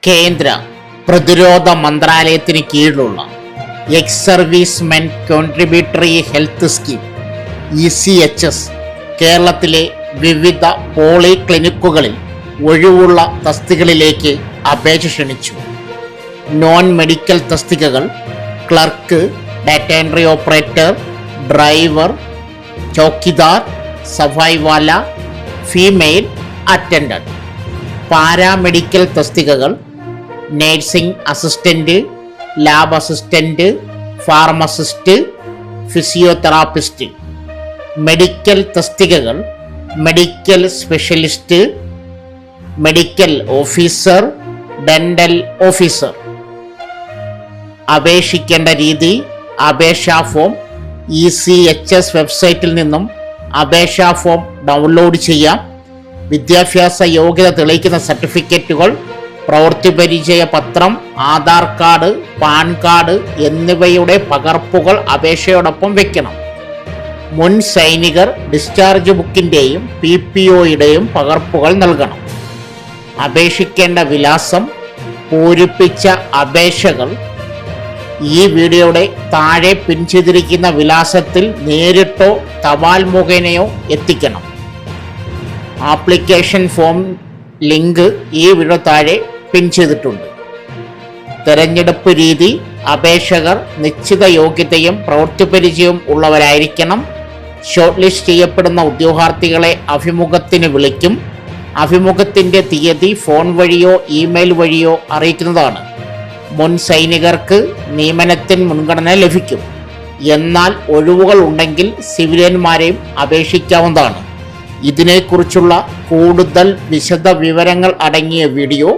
കേന്ദ്ര പ്രതിരോധ മന്ത്രാലയത്തിന് കീഴിലുള്ള ex servicemen contributory health scheme ECHS കേരളത്തിലെ വിവിധ പോളിക്ലിനിക്കുകളിൽ ഒഴിവുള്ള തസ്തികകളിലേക്ക് അപേക്ഷ ക്ഷണിച്ചു. നോൺ മെഡിക്കൽ തസ്തികകൾ clerk, data entry operator, driver, chowkidar, safaiwala, female attendant. Paramedical തസ്തികകൾ nursing assistant, lab assistant, pharmacist, physiotherapist. Medical തസ്തികകൾ medical specialist, medical officer, dental officer. അപേക്ഷിക്കേണ്ട രീതി: അപേക്ഷാ ഫോം ECHS വെബ്സൈറ്റിൽ നിന്നും അപേക്ഷാ ഫോം ഡൗൺലോഡ് ചെയ്യാം. വിദ്യാഭ്യാസ യോഗ്യത തെളിയിക്കുന്ന സർട്ടിഫിക്കറ്റുകൾ, പ്രവൃത്തി പരിചയ പത്രം, ആധാർ കാർഡ്, പാൻ കാർഡ് എന്നിവയുടെ പകർപ്പുകൾ അപേക്ഷയോടൊപ്പം വയ്ക്കണം. മുൻ സൈനികർ ഡിസ്ചാർജ് ബുക്കിൻ്റെയും PPOയുടെയും പകർപ്പുകൾ നൽകണം. അപേക്ഷിക്കേണ്ട വിലാസം: പൂരിപ്പിച്ച അപേക്ഷകൾ ഈ വീഡിയോയുടെ താഴെ പിൻ ചെയ്തിരിക്കുന്ന വിലാസത്തിൽ നേരിട്ടോ തപാൽ മുഖേനയോ എത്തിക്കണം. ആപ്ലിക്കേഷൻ ഫോം ലിങ്ക് ഈ വീഡിയോ താഴെ പിൻ ചെയ്തിട്ടുണ്ട്. തെരഞ്ഞെടുപ്പ് രീതി: അപേക്ഷകർ നിശ്ചിത യോഗ്യതയും പ്രവൃത്തി പരിചയവും ഉള്ളവരായിരിക്കണം. ഷോർട്ട് ലിസ്റ്റ് ചെയ്യപ്പെടുന്ന ഉദ്യോഗാർത്ഥികളെ അഭിമുഖത്തിന് വിളിക്കും. അഭിമുഖത്തിൻ്റെ തീയതി ഫോൺ വഴിയോ ഇമെയിൽ വഴിയോ അറിയിക്കുന്നതാണ്. മുൻ സൈനികർക്ക് നിയമനത്തിന് മുൻഗണന ലഭിക്കും. എന്നാൽ ഒഴിവുകൾ ഉണ്ടെങ്കിൽ സിവിലിയന്മാരെയും അപേക്ഷിക്കാവുന്നതാണ്. ഇതിനെക്കുറിച്ചുള്ള കൂടുതൽ വിശദ വിവരങ്ങൾ അടങ്ങിയ വീഡിയോ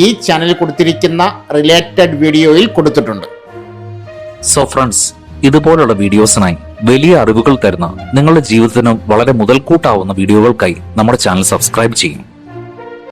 ഈ ചാനലിൽ കൊടുത്തിരിക്കുന്ന റിലേറ്റഡ് വീഡിയോയിൽ കൊടുത്തിട്ടുണ്ട്. സോ ഫ്രണ്ട്സ്, ഇതുപോലുള്ള വീഡിയോസിനായി വലിയ അറിവുകൾ തരുന്ന നിങ്ങളുടെ ജീവിതത്തിന് വളരെ മുതൽക്കൂട്ടാവുന്ന വീഡിയോകൾക്കായി നമ്മുടെ ചാനൽ സബ്സ്ക്രൈബ് ചെയ്യും.